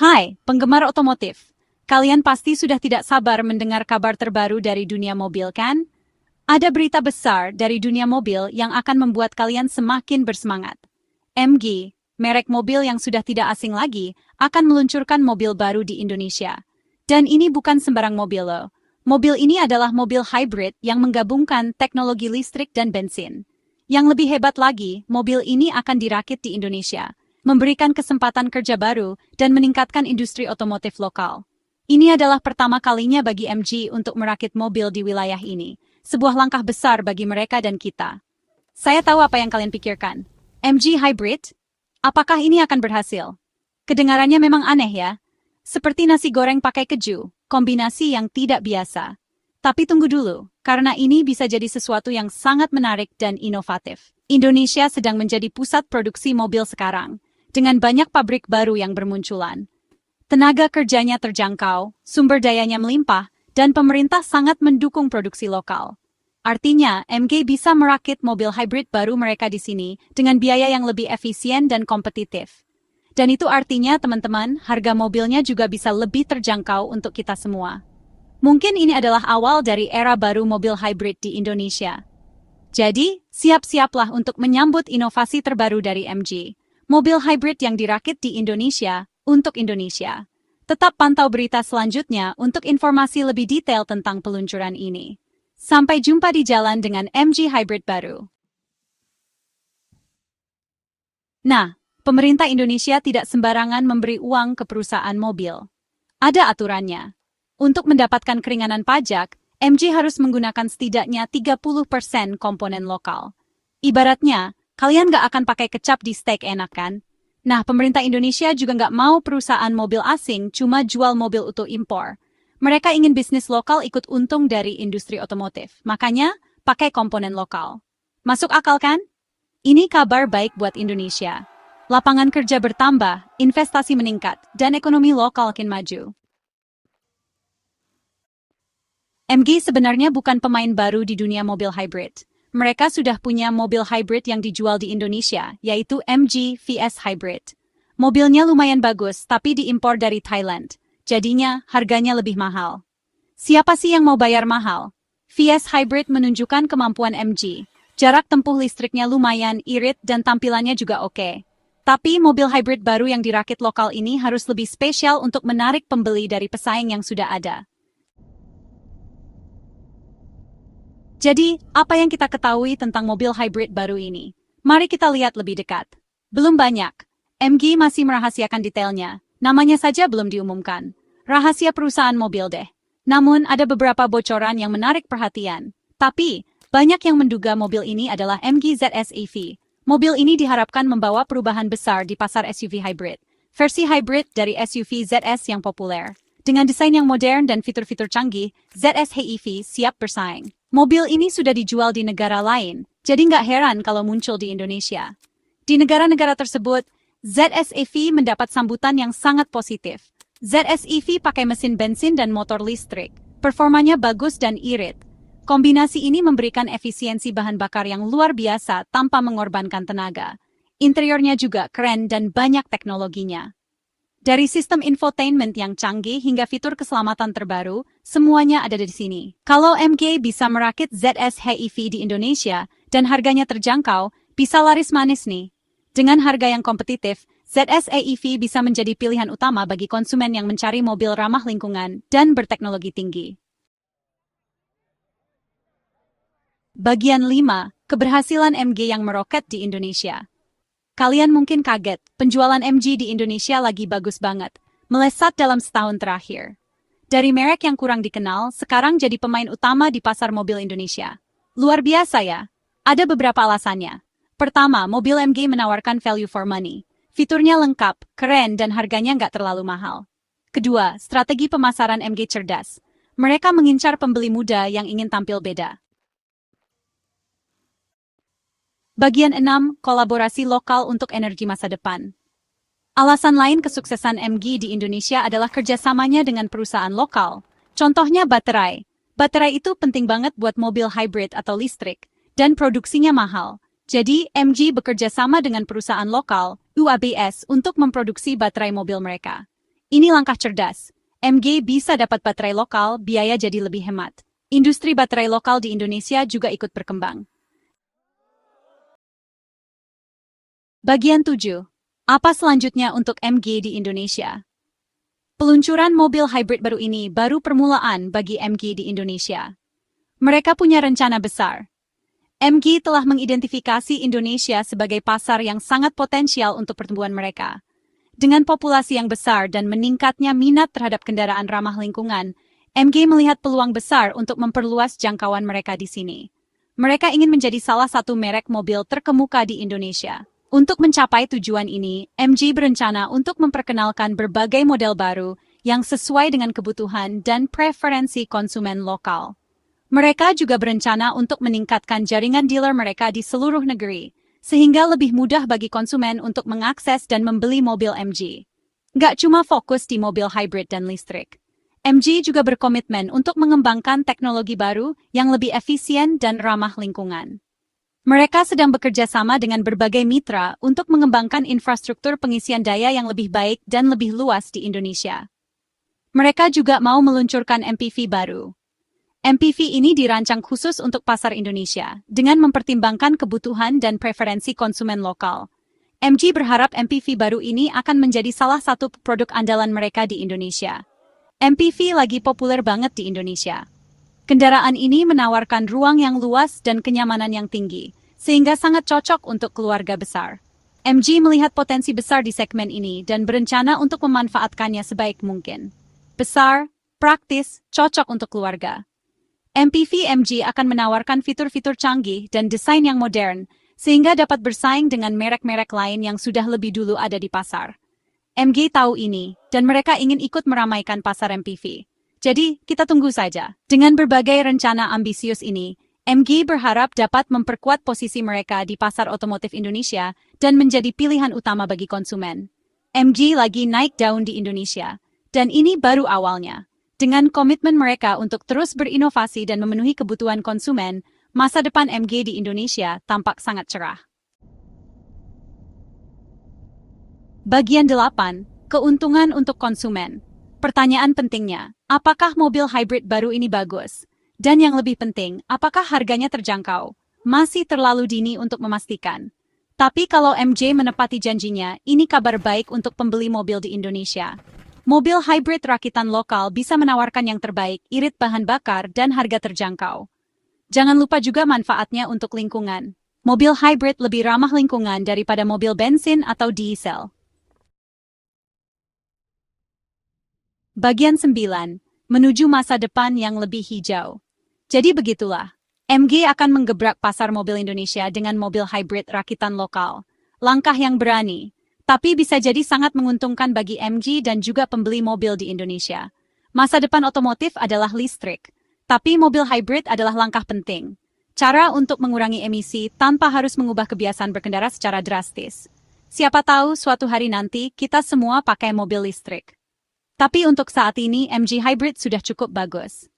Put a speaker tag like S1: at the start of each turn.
S1: Hai, penggemar otomotif. Kalian pasti sudah tidak sabar mendengar kabar terbaru dari dunia mobil, kan? Ada berita besar dari dunia mobil yang akan membuat kalian semakin bersemangat. MG, merek mobil yang sudah tidak asing lagi, akan meluncurkan mobil baru di Indonesia. Dan ini bukan sembarang mobil loh. Mobil ini adalah mobil hybrid yang menggabungkan teknologi listrik dan bensin. Yang lebih hebat lagi, mobil ini akan dirakit di Indonesia, memberikan kesempatan kerja baru dan meningkatkan industri otomotif lokal. Ini adalah pertama kalinya bagi MG untuk merakit mobil di wilayah ini. Sebuah langkah besar bagi mereka dan kita. Saya tahu apa yang kalian pikirkan. MG Hybrid? Apakah ini akan berhasil? Kedengarannya memang aneh ya. Seperti nasi goreng pakai keju, kombinasi yang tidak biasa. Tapi tunggu dulu, karena ini bisa jadi sesuatu yang sangat menarik dan inovatif. Indonesia sedang menjadi pusat produksi mobil sekarang, dengan banyak pabrik baru yang bermunculan. Tenaga kerjanya terjangkau, sumber dayanya melimpah, dan pemerintah sangat mendukung produksi lokal. Artinya, MG bisa merakit mobil hybrid baru mereka di sini dengan biaya yang lebih efisien dan kompetitif. Dan itu artinya, teman-teman, harga mobilnya juga bisa lebih terjangkau untuk kita semua. Mungkin ini adalah awal dari era baru mobil hybrid di Indonesia. Jadi, siap-siaplah untuk menyambut inovasi terbaru dari MG. Mobil hybrid yang dirakit di Indonesia, untuk Indonesia. Tetap pantau berita selanjutnya untuk informasi lebih detail tentang peluncuran ini. Sampai jumpa di jalan dengan MG Hybrid baru. Nah, pemerintah Indonesia tidak sembarangan memberi uang ke perusahaan mobil. Ada aturannya. Untuk mendapatkan keringanan pajak, MG harus menggunakan setidaknya 30% komponen lokal. Ibaratnya, kalian nggak akan pakai kecap di steak, enak kan? Nah, pemerintah Indonesia juga nggak mau perusahaan mobil asing cuma jual mobil utuh impor. Mereka ingin bisnis lokal ikut untung dari industri otomotif. Makanya, pakai komponen lokal. Masuk akal kan? Ini kabar baik buat Indonesia. Lapangan kerja bertambah, investasi meningkat, dan ekonomi lokal makin maju. MG sebenarnya bukan pemain baru di dunia mobil hybrid. Mereka sudah punya mobil hybrid yang dijual di Indonesia, yaitu MG VS Hybrid. Mobilnya lumayan bagus, tapi diimpor dari Thailand. Jadinya, harganya lebih mahal. Siapa sih yang mau bayar mahal? VS Hybrid menunjukkan kemampuan MG. Jarak tempuh listriknya lumayan, irit, dan tampilannya juga oke. Tapi mobil hybrid baru yang dirakit lokal ini harus lebih spesial untuk menarik pembeli dari pesaing yang sudah ada. Jadi, apa yang kita ketahui tentang mobil hybrid baru ini? Mari kita lihat lebih dekat. Belum banyak. MG masih merahasiakan detailnya. Namanya saja belum diumumkan. Rahasia perusahaan mobil deh. Namun, ada beberapa bocoran yang menarik perhatian. Tapi, banyak yang menduga mobil ini adalah MG ZS EV. Mobil ini diharapkan membawa perubahan besar di pasar SUV hybrid. Versi hybrid dari SUV ZS yang populer. Dengan desain yang modern dan fitur-fitur canggih, ZS HEV siap bersaing. Mobil ini sudah dijual di negara lain, jadi nggak heran kalau muncul di Indonesia. Di negara-negara tersebut, ZS EV mendapat sambutan yang sangat positif. ZS EV pakai mesin bensin dan motor listrik. Performanya bagus dan irit. Kombinasi ini memberikan efisiensi bahan bakar yang luar biasa tanpa mengorbankan tenaga. Interiornya juga keren dan banyak teknologinya. Dari sistem infotainment yang canggih hingga fitur keselamatan terbaru, semuanya ada di sini. Kalau MG bisa merakit ZS HEV di Indonesia dan harganya terjangkau, bisa laris manis nih. Dengan harga yang kompetitif, ZS HEV bisa menjadi pilihan utama bagi konsumen yang mencari mobil ramah lingkungan dan berteknologi tinggi. Bagian 5. Keberhasilan MG yang meroket di Indonesia. Kalian mungkin kaget, penjualan MG di Indonesia lagi bagus banget, melesat dalam setahun terakhir. Dari merek yang kurang dikenal, sekarang jadi pemain utama di pasar mobil Indonesia. Luar biasa ya? Ada beberapa alasannya. Pertama, mobil MG menawarkan value for money. Fiturnya lengkap, keren, dan harganya nggak terlalu mahal. Kedua, strategi pemasaran MG cerdas. Mereka mengincar pembeli muda yang ingin tampil beda. Bagian 6. Kolaborasi lokal untuk energi masa depan. Alasan lain kesuksesan MG di Indonesia adalah kerjasamanya dengan perusahaan lokal. Contohnya baterai. Baterai itu penting banget buat mobil hybrid atau listrik, dan produksinya mahal. Jadi, MG bekerja sama dengan perusahaan lokal, UABS, untuk memproduksi baterai mobil mereka. Ini langkah cerdas. MG bisa dapat baterai lokal, biaya jadi lebih hemat. Industri baterai lokal di Indonesia juga ikut berkembang. Bagian 7. Apa selanjutnya untuk MG di Indonesia? Peluncuran mobil hybrid baru ini baru permulaan bagi MG di Indonesia. Mereka punya rencana besar. MG telah mengidentifikasi Indonesia sebagai pasar yang sangat potensial untuk pertumbuhan mereka. Dengan populasi yang besar dan meningkatnya minat terhadap kendaraan ramah lingkungan, MG melihat peluang besar untuk memperluas jangkauan mereka di sini. Mereka ingin menjadi salah satu merek mobil terkemuka di Indonesia. Untuk mencapai tujuan ini, MG berencana untuk memperkenalkan berbagai model baru yang sesuai dengan kebutuhan dan preferensi konsumen lokal. Mereka juga berencana untuk meningkatkan jaringan dealer mereka di seluruh negeri, sehingga lebih mudah bagi konsumen untuk mengakses dan membeli mobil MG. Gak cuma fokus di mobil hybrid dan listrik. MG juga berkomitmen untuk mengembangkan teknologi baru yang lebih efisien dan ramah lingkungan. Mereka sedang bekerja sama dengan berbagai mitra untuk mengembangkan infrastruktur pengisian daya yang lebih baik dan lebih luas di Indonesia. Mereka juga mau meluncurkan MPV baru. MPV ini dirancang khusus untuk pasar Indonesia, dengan mempertimbangkan kebutuhan dan preferensi konsumen lokal. MG berharap MPV baru ini akan menjadi salah satu produk andalan mereka di Indonesia. MPV lagi populer banget di Indonesia. Kendaraan ini menawarkan ruang yang luas dan kenyamanan yang tinggi, sehingga sangat cocok untuk keluarga besar. MG melihat potensi besar di segmen ini dan berencana untuk memanfaatkannya sebaik mungkin. Besar, praktis, cocok untuk keluarga. MPV MG akan menawarkan fitur-fitur canggih dan desain yang modern, sehingga dapat bersaing dengan merek-merek lain yang sudah lebih dulu ada di pasar. MG tahu ini, dan mereka ingin ikut meramaikan pasar MPV. Jadi, kita tunggu saja. Dengan berbagai rencana ambisius ini, MG berharap dapat memperkuat posisi mereka di pasar otomotif Indonesia dan menjadi pilihan utama bagi konsumen. MG lagi naik daun di Indonesia, dan ini baru awalnya. Dengan komitmen mereka untuk terus berinovasi dan memenuhi kebutuhan konsumen, masa depan MG di Indonesia tampak sangat cerah. Bagian 8. Keuntungan untuk konsumen. Pertanyaan pentingnya, apakah mobil hybrid baru ini bagus? Dan yang lebih penting, apakah harganya terjangkau? Masih terlalu dini untuk memastikan. Tapi kalau MG menepati janjinya, ini kabar baik untuk pembeli mobil di Indonesia. Mobil hybrid rakitan lokal bisa menawarkan yang terbaik, irit bahan bakar, dan harga terjangkau. Jangan lupa juga manfaatnya untuk lingkungan. Mobil hybrid lebih ramah lingkungan daripada mobil bensin atau diesel. Bagian 9. Menuju masa depan yang lebih hijau. Jadi begitulah, MG akan menggebrak pasar mobil Indonesia dengan mobil hybrid rakitan lokal. Langkah yang berani, tapi bisa jadi sangat menguntungkan bagi MG dan juga pembeli mobil di Indonesia. Masa depan otomotif adalah listrik, tapi mobil hybrid adalah langkah penting. Cara untuk mengurangi emisi tanpa harus mengubah kebiasaan berkendara secara drastis. Siapa tahu suatu hari nanti kita semua pakai mobil listrik. Tapi untuk saat ini MG Hybrid sudah cukup bagus.